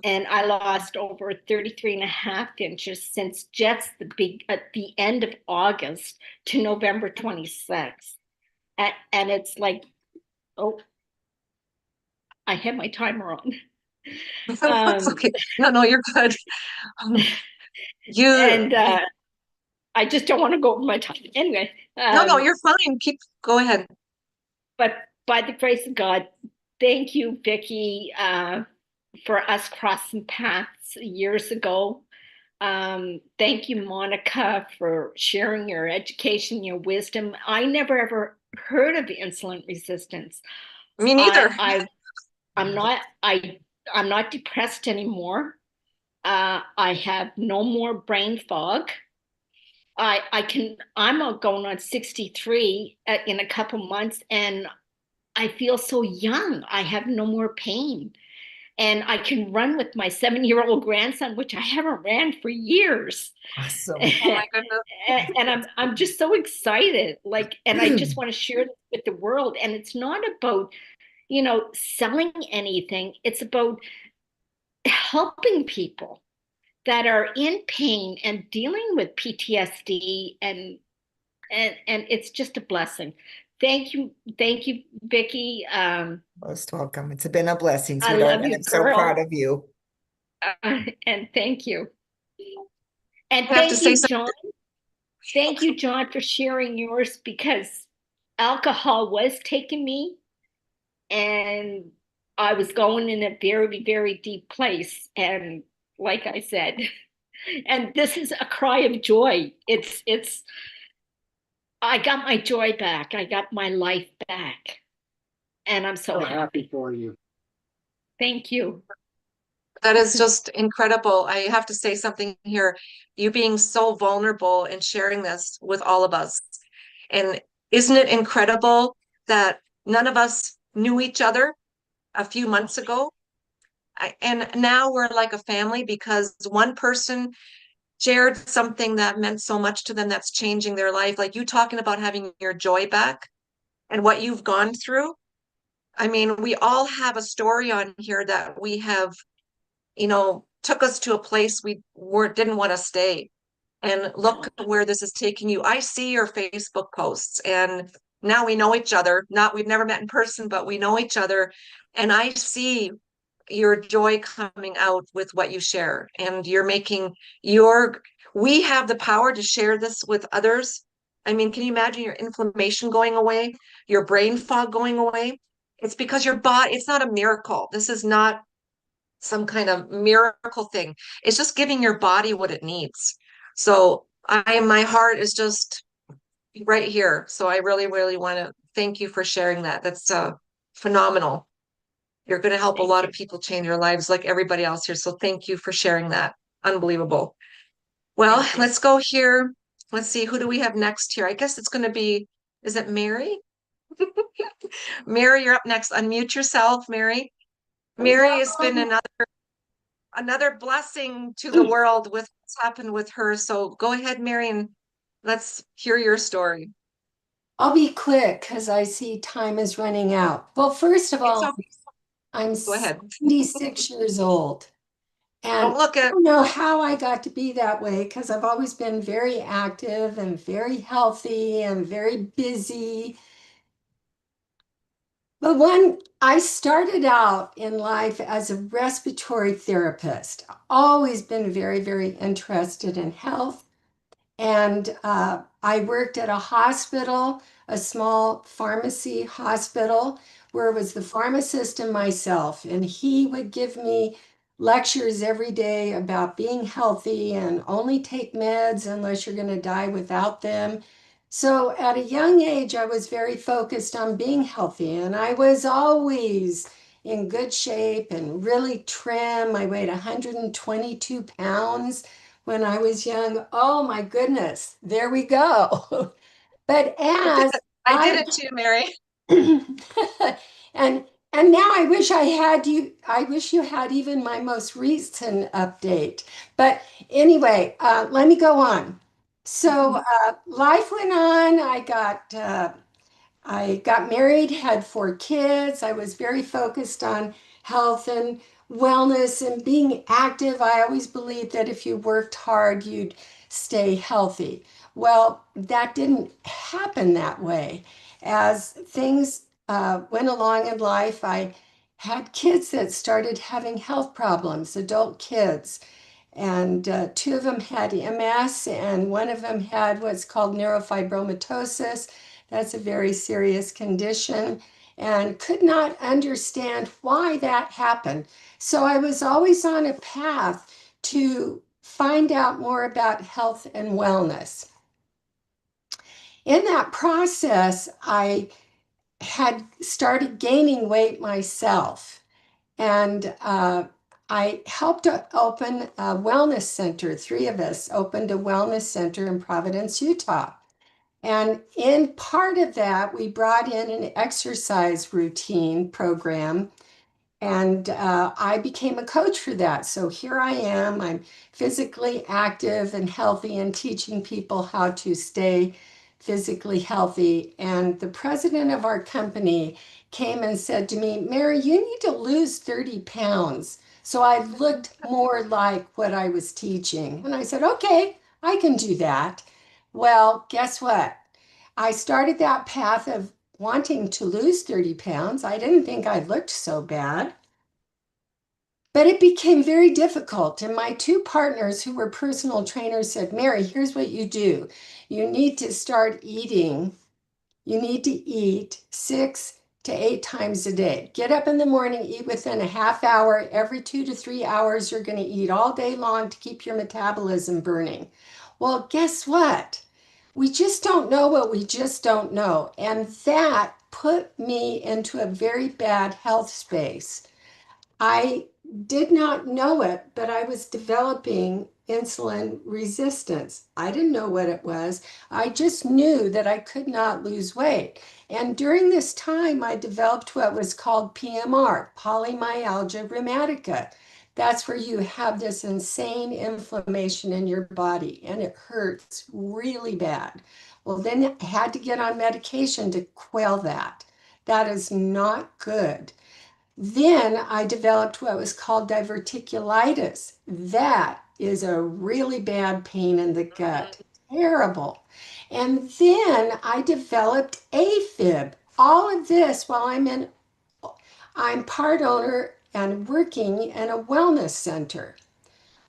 and I lost over 33 and a half inches since just at the end of August to November 26th. And it's like, oh, I had my timer on. That's Um, okay. No, no, you're good. Um, you, and I just don't want to go over my time. Anyway, no, no, you're fine. Go ahead. but by the grace of God, thank you, Vicki, for us crossing paths years ago. Thank you, Monica, for sharing your education, your wisdom. I never ever heard of insulin resistance. Me I, neither. I, I'm not depressed anymore. I have no more brain fog. I'm going on 63 in a couple months, and I feel so young. I have no more pain. And I can run with my 7-year-old grandson, which I haven't ran for years. Awesome. Oh my goodness. And I'm just so excited. Like, and I just want to share this with the world. And it's not about, selling anything. It's about helping people that are in pain and dealing with PTSD, and it's just a blessing. Thank you, Vicki. Most welcome. It's been a blessing, I sweetheart, love and you, I'm so proud girl. of you. And thank you. And I have to say something. Thank you, John, for sharing yours, because alcohol was taking me, and I was going in a very, very deep place. And like I said, and this is a cry of joy. I got my joy back. I got my life back. And I'm so So happy happy. for you. Thank you. That is just incredible. I have to say something here. You being so vulnerable and sharing this with all of us. And isn't it incredible that none of us knew each other a few months ago? And now we're like a family because one person shared something that meant so much to them that's changing their life. Like you talking about having your joy back and what you've gone through. I mean, we all have a story on here that we have, took us to a place we didn't want to stay. And look where this is taking you. I see your Facebook posts, and now we know each other. Not we've never met in person, but we know each other. And I see your joy coming out with what you share. And you're making we have the power to share this with others. I mean, can you imagine your inflammation going away, your brain fog going away? It's because your body, it's not a miracle. This is not some kind of miracle thing. It's just giving your body what it needs. So my heart is just right here. So I really, really want to thank you for sharing that. That's phenomenal. You're going to help a Thank lot you. of people change their lives like everybody else here. So thank you for sharing that. Unbelievable. Well, Thank you. let's go here. Let's see, who do we have next here? I guess it's going to be, is it Mary? Mary, you're up next. Unmute yourself, Mary. Mary has been another blessing to the world with what's happened with her. So go ahead, Mary, and let's hear your story. I'll be quick because I see time is running out. Well, first of It's all, okay. I'm Go ahead. 76 years old. And Don't look I at. don't know how I got to be that way because I've always been very active and very healthy and very busy. But when I started out in life as a respiratory therapist, always been very, very interested in health. And I worked at a hospital, a small pharmacy hospital, where it was the pharmacist and myself. And he would give me lectures every day about being healthy and only take meds unless you're going to die without them. So at a young age, I was very focused on being healthy. And I was always in good shape and really trim. I weighed 122 pounds when I was young. Oh my goodness, there we go. But I did, as I did I, it too, Mary. And and now I wish you had even my most recent update. But anyway, let me go on. So life went on. I got married, had 4 kids. I was very focused on health and wellness and being active. I always believed that if you worked hard, you'd stay healthy. Well, that didn't happen that way. As things went along in life, I had kids that started having health problems, adult kids. And 2 of them had MS, and one of them had what's called neurofibromatosis. That's a very serious condition, and could not understand why that happened. So I was always on a path to find out more about health and wellness. In that process, I had started gaining weight myself. And I helped to open a wellness center. 3 of us opened a wellness center in Providence, Utah. And in part of that, we brought in an exercise routine program, and I became a coach for that. So here I am. I'm physically active and healthy and teaching people how to stay physically healthy. And the president of our company came and said to me, Mary, you need to lose 30 pounds. So I looked more like what I was teaching. And I said, okay, I can do that. Well, guess what? I started that path of wanting to lose 30 pounds. I didn't think I looked so bad. But it became very difficult. And my 2 partners, who were personal trainers, said, Mary, here's what you do. You need to start eating. You need to eat 6 to 8 times a day. Get up in the morning, eat within a half hour. Every 2 to 3 hours, you're going to eat all day long to keep your metabolism burning. Well, guess what? We just don't know what we just don't know. And that put me into a very bad health space. I did not know it, but I was developing insulin resistance. I didn't know what it was. I just knew that I could not lose weight. And during this time, I developed what was called PMR, polymyalgia rheumatica. That's where you have this insane inflammation in your body and it hurts really bad. Well, then I had to get on medication to quell that. That is not good. Then I developed what was called diverticulitis. That is a really bad pain in the gut. Terrible. And then I developed AFib. All of this while I'm part owner and working in a wellness center.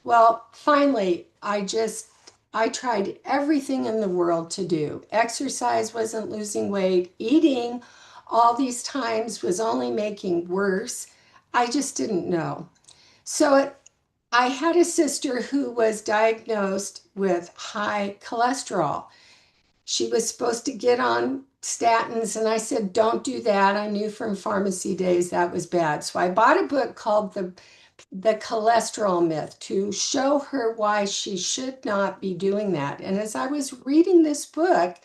Well, finally, I tried everything in the world to do. Exercise wasn't losing weight. Eating all these times was only making worse. I just didn't know. I had a sister who was diagnosed with high cholesterol. She was supposed to get on statins, and I said, don't do that. I knew from pharmacy days that was bad. So I bought a book called the cholesterol myth to show her why she should not be doing that. And as I was reading this book,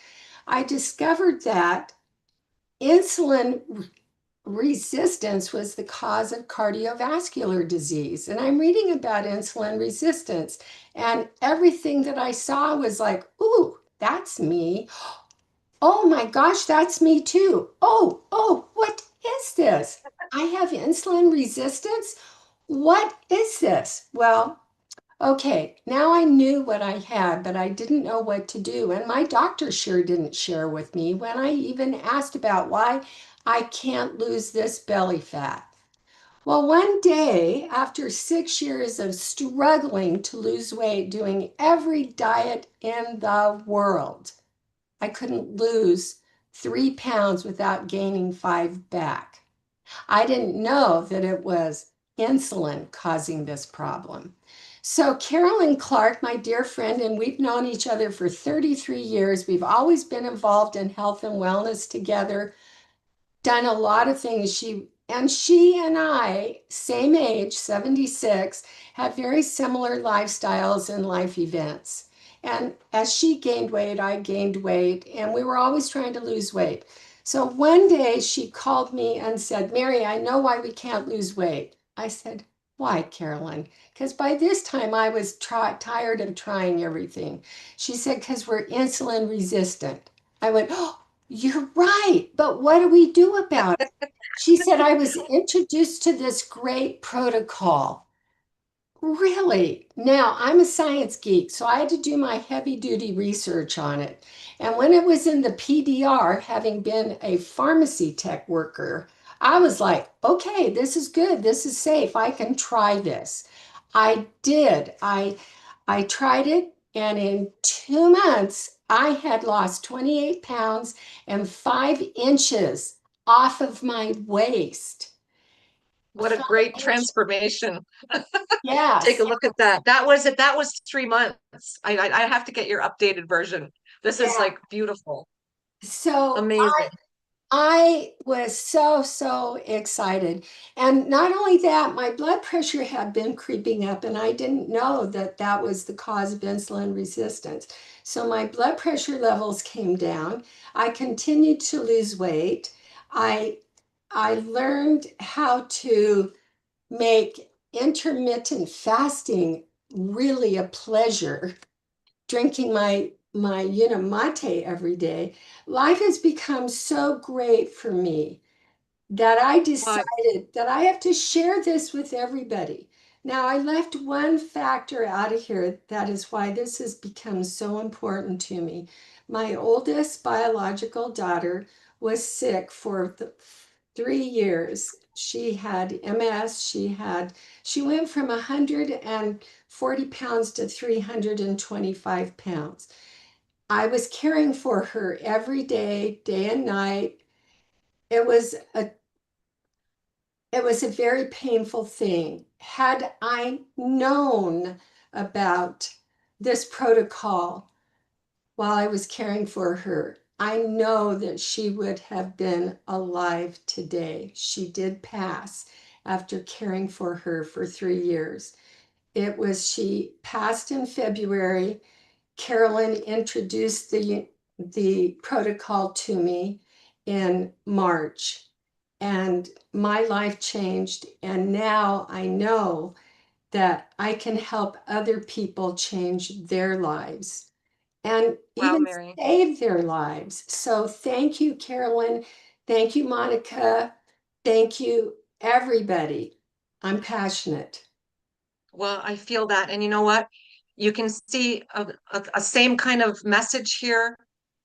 I discovered that insulin resistance was the cause of cardiovascular disease. And I'm reading about insulin resistance, and everything that I saw was like, ooh, that's me. Oh my gosh, that's me too. Oh, what is this? I have insulin resistance? What is this? Well, okay, now I knew what I had, but I didn't know what to do. And my doctor sure didn't share with me when I even asked about why I can't lose this belly fat. Well, one day, after 6 years of struggling to lose weight, doing every diet in the world, I couldn't lose 3 pounds without gaining 5 back. I didn't know that it was insulin causing this problem. So, Carolyn Clark, my dear friend, and we've known each other for 33 years. We've always been involved in health and wellness together, done a lot of things. She and I, same age, 76, had very similar lifestyles and life events. And as she gained weight, I gained weight, and we were always trying to lose weight. So one day she called me and said, Mary, I know why we can't lose weight. I said, why, Carolyn? Because by this time I was tired of trying everything. She said, because we're insulin resistant. I went, oh, you're right. But what do we do about it? She said, I was introduced to this great protocol. Really? Now, I'm a science geek, so I had to do my heavy duty research on it. And when it was in the PDR, having been a pharmacy tech worker, I was like, okay, this is good. This is safe. I can try this. I did. I tried it, and in 2 months, I had lost 28 pounds and 5 inches off of my waist. What a Five great inches. transformation. Take Yes. a look at that. That was it. That was 3 months. I have to get your updated version. This is Yeah. like beautiful. So Amazing. I was so excited. And not only that, my blood pressure had been creeping up, and I didn't know that that was the cause of insulin resistance. So my blood pressure levels came down. I continued to lose weight. I I learned how to make intermittent fasting really a pleasure, drinking my mate every day. Life has become so great for me that I Well, decided that I have to share this with everybody. Now, I left one factor out of here. That is why this has become so important to me. My oldest biological daughter was sick for 3 years. She had MS. She went from 140 pounds to 325 pounds. I was caring for her every day and night. It was a it was a very painful thing. Had I known about this protocol while I was caring for her, I know that she would have been alive today. She did pass after caring for her for 3 years. She passed in February. Carolyn introduced the protocol to me in March, and my life changed. And now I know that I can help other people change their lives and wow, even Mary. save their lives. So thank you, Carolyn. Thank you, Monica. Thank you, everybody. I'm passionate. Well, I feel that. And you know what? You can see a same kind of message here,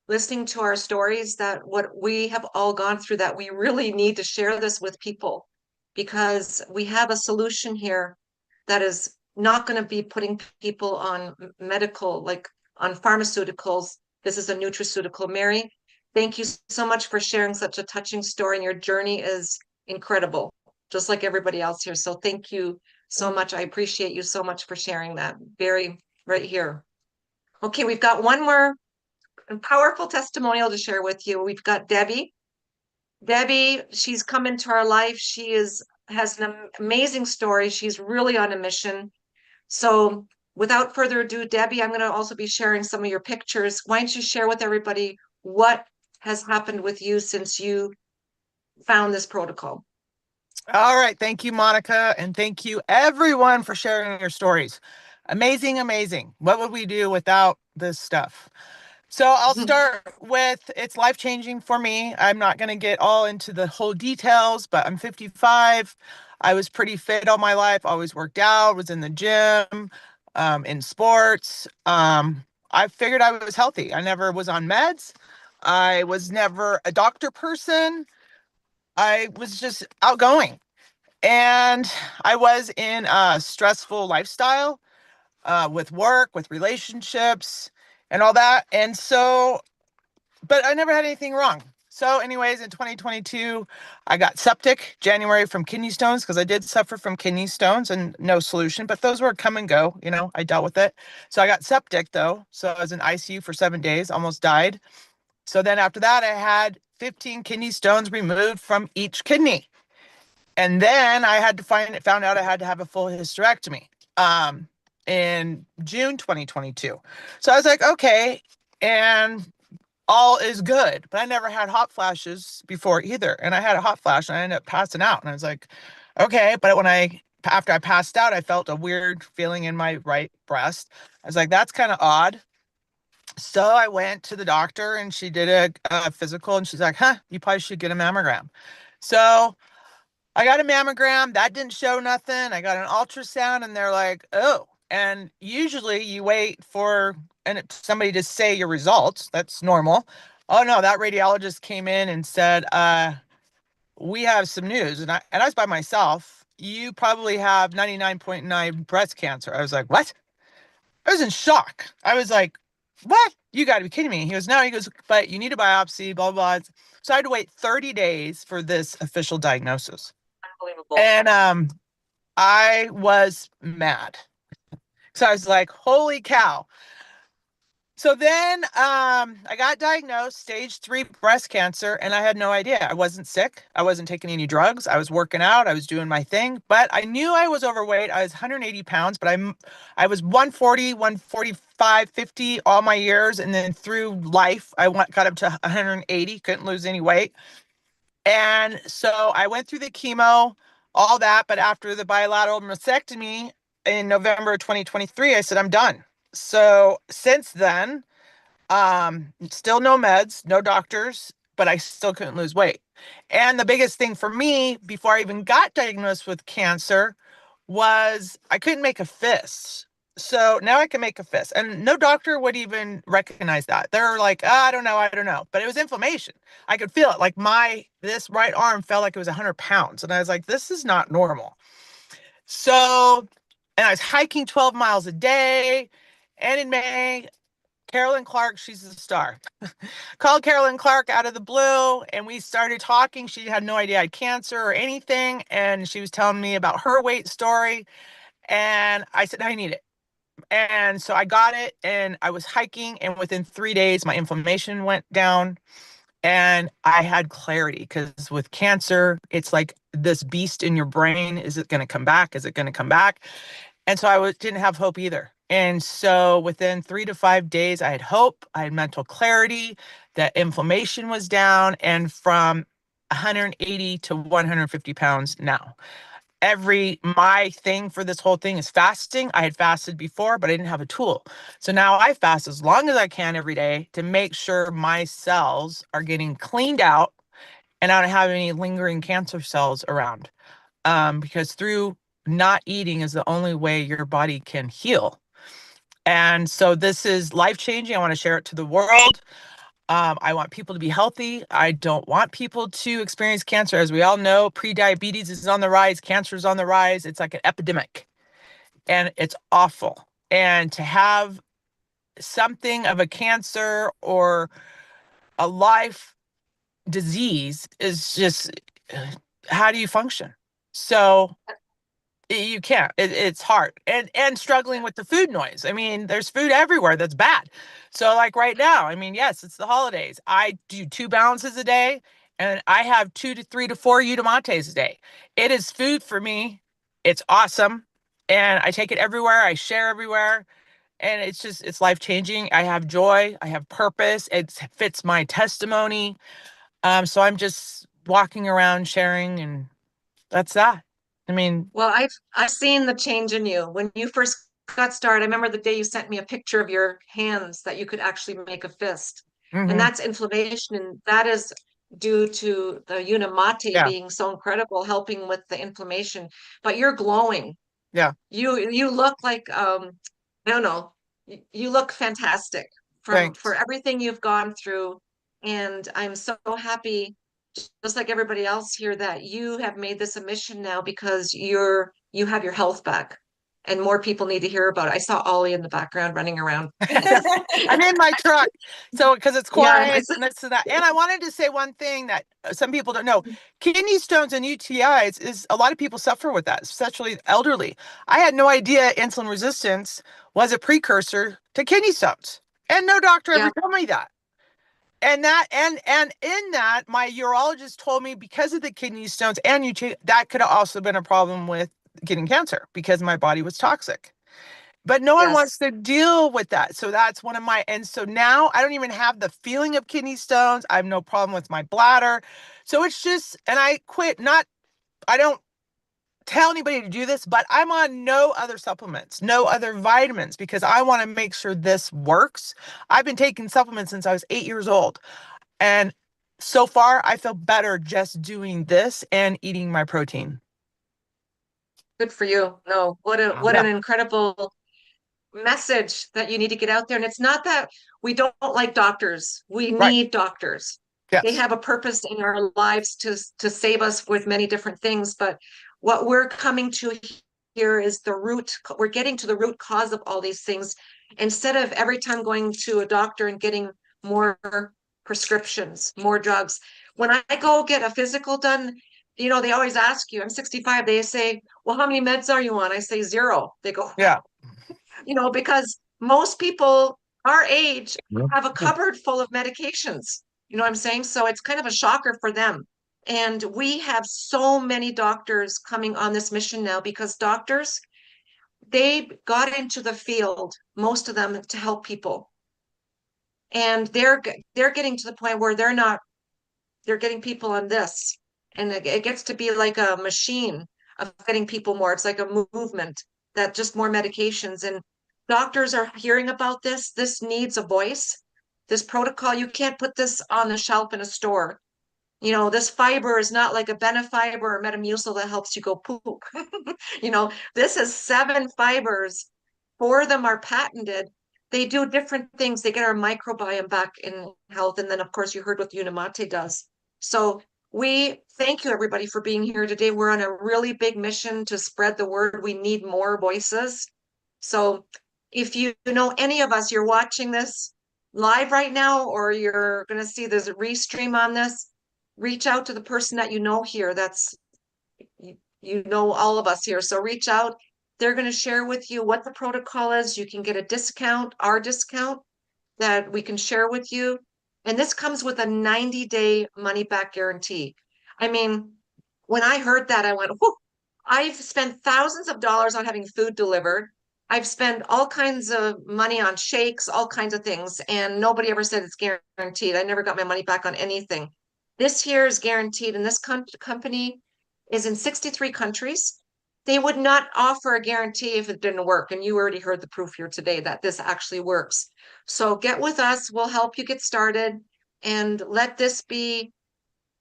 listening to our stories, that what we have all gone through, that we really need to share this with people because we have a solution here that is not going to be putting people on medical, like on pharmaceuticals. This is a nutraceutical. Mary, thank you so much for sharing such a touching story, and your journey is incredible, just like everybody else here. So thank you so much. I appreciate you so much for sharing that. Very right here. Okay, we've got one more powerful testimonial to share with you. We've got Debbie. Debbie, she's come into our life. Has an amazing story. She's really on a mission. So without further ado, Debbie, I'm going to also be sharing some of your pictures. Why don't you share with everybody what has happened with you since you found this protocol? All right. Thank you, Monica. And thank you, everyone, for sharing your stories. Amazing, amazing. What would we do without this stuff? So I'll start with it's life-changing for me. I'm not going to get all into the whole details, but I'm 55. I was pretty fit all my life, always worked out, was in the gym, in sports. I figured I was healthy. I never was on meds. I was never a doctor person. I was just outgoing. And I was in a stressful lifestyle with work, with relationships, and all that. And so, but I never had anything wrong. So, anyways, in 2022, I got septic January from kidney stones because I did suffer from kidney stones and no solution, but those were come and go. I dealt with it. So, I got septic though. So, I was in ICU for 7 days, almost died. So, then after that, I had 15 kidney stones removed from each kidney. And then I had to found out I had to have a full hysterectomy in June 2022. So I was like, okay. And all is good. But I never had hot flashes before either. And I had a hot flash and I ended up passing out. And I was like, okay. But after I passed out, I felt a weird feeling in my right breast. I was like, that's kind of odd. So I went to the doctor and she did a physical and she's like, you probably should get a mammogram. So I got a mammogram. That didn't show nothing. I got an ultrasound and they're like, oh. And usually you wait for somebody to say your results. That's normal. Oh no, that radiologist came in and said, we have some news. And I was by myself. You probably have 99.9 breast cancer. I was like, what? I was in shock. I was like, what? You got to be kidding me. He goes, no. He goes, but you need a biopsy, blah, blah, blah. So I had to wait 30 days for this official diagnosis. Unbelievable. And I was mad. So I was like, holy cow. So then I got diagnosed stage 3 breast cancer, and I had no idea. I wasn't sick. I wasn't taking any drugs. I was working out. I was doing my thing, but I knew I was overweight. I was 180 pounds, but I was 140, 145, 50 all my years. And then through life, got up to 180, couldn't lose any weight. And so I went through the chemo, all that. But after the bilateral mastectomy in November 2023, I said, I'm done. So since then, still no meds, no doctors, but I still couldn't lose weight. And the biggest thing for me before I even got diagnosed with cancer was I couldn't make a fist. So now I can make a fist, and no doctor would even recognize that. They're like, I don't know. But it was inflammation. I could feel it. Like this right arm felt like it was 100 pounds. And I was like, this is not normal. So, and I was hiking 12 miles a day. And in May, Carolyn Clark, she's a star. Called Carolyn Clark out of the blue and we started talking. She had no idea I had cancer or anything. And she was telling me about her weight story. And I said, I need it. And so I got it and I was hiking. And within 3 days, my inflammation went down and I had clarity because with cancer, it's like this beast in your brain. Is it going to come back? Is it going to come back? And so didn't have hope either. And so within 3 to 5 days, I had hope, I had mental clarity, that inflammation was down, and from 180 to 150 pounds now. My thing for this whole thing is fasting. I had fasted before, but I didn't have a tool. So now I fast as long as I can every day to make sure my cells are getting cleaned out and I don't have any lingering cancer cells around. Because through not eating is the only way your body can heal. And so this is life-changing. I want to share it to the world. I want people to be healthy. I don't want people to experience cancer. As we all know, pre-diabetes is on the rise. Cancer is on the rise. It's like an epidemic and it's awful. And to have something of a cancer or a life disease is just, how do you function? So you can't. It's hard. And struggling with the food noise. I mean, there's food everywhere that's bad. So like right now, I mean, yes, it's the holidays. I do 2 balances a day and I have 2 to 3 to 4 Udamates a day. It is food for me. It's awesome. And I take it everywhere. I share everywhere. And it's life-changing. I have joy. I have purpose. It fits my testimony. So I'm just walking around sharing, and that's that. I mean, Well, I've seen the change in you. When you first got started, I remember the day you sent me a picture of your hands that you could actually make a fist. And mhm, that's inflammation, and that is due to the Unimate yeah, being so incredible, helping with the inflammation. But you're glowing. yeah. You look like I don't know, you look fantastic for Thanks. everything you've gone through. And I'm so happy, just like everybody else here, that you have made this a mission now because you have your health back. And more people need to hear about it. I saw Ollie in the background running around. I'm in my truck. So, because it's Yeah, I quiet said, and this and that. And I wanted to say one thing that some people don't know. Kidney stones and UTIs is a lot of people suffer with that, especially elderly. I had no idea insulin resistance was a precursor to kidney stones. And no doctor ever yeah, told me that. And in that, my urologist told me because of the kidney stones and UTI, that could have also been a problem with getting cancer because my body was toxic. but no one wants Yes. to deal with that. So that's one of my, and so now I don't even have the feeling of kidney stones. I have no problem with my bladder. So it's just, and I quit, I don't tell anybody to do this, but I'm on no other supplements, no other vitamins, because I want to make sure this works. I've been taking supplements since I was 8 years old. And so far I feel better just doing this and eating my protein. Good for you. No, what Yeah. an incredible message that you need to get out there. And it's not that we don't like doctors. We Right. need doctors. They Yes. have a purpose in our lives to save us with many different things. But what we're coming to here is we're getting to the root cause of all these things instead of every time going to a doctor and getting more prescriptions, more drugs. When I go get a physical done, they always ask you, I'm 65, they say, well, how many meds are you on? I say 0. They go, Yeah. because most people our age have a cupboard full of medications. You know what I'm saying? So it's kind of a shocker for them. And we have so many doctors coming on this mission now because doctors, they got into the field, most of them, to help people. And they're getting to the point where they're getting people on this. And it gets to be like a machine of getting people more. It's like a movement that just more medications. And doctors are hearing about this. This needs a voice. This protocol, you can't put this on the shelf in a store. This fiber is not like a Benefiber or Metamucil that helps you go poop. This is 7 fibers. 4 of them are patented. They do different things. They get our microbiome back in health. And then, of course, you heard what Unimate does. So we thank you, everybody, for being here today. We're on a really big mission to spread the word. We need more voices. So if you know any of us, you're watching this live right now, or you're going to see there's a restream on this, reach out to the person that you know here. You know all of us here. So reach out. They're going to share with you what the protocol is. You can get a discount, our discount that we can share with you. And this comes with a 90-day money back guarantee. I mean, when I heard that, I went, whoa, I've spent thousands of dollars on having food delivered. I've spent all kinds of money on shakes, all kinds of things, and nobody ever said it's guaranteed. I never got my money back on anything. This here is guaranteed, and this company is in 63 countries. They would not offer a guarantee if it didn't work. And you already heard the proof here today that this actually works. So get with us. We'll help you get started, and let this be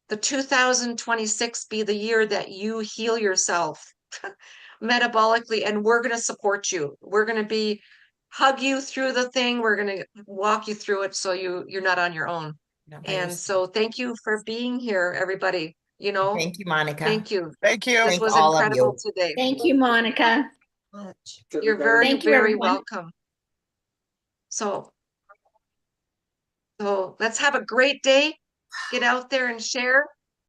the 2026 be the year that you heal yourself metabolically, and we're going to support you. We're going to hug you through the thing. We're going to walk you through it so you're not on your own. And so thank you for being here, everybody. Thank you, Monica. Thank you. Thank you. This Thank was all of incredible you. today. Thank you, Monica. You're very, Thank you, very everyone. welcome. So let's have a great day. Get out there and share.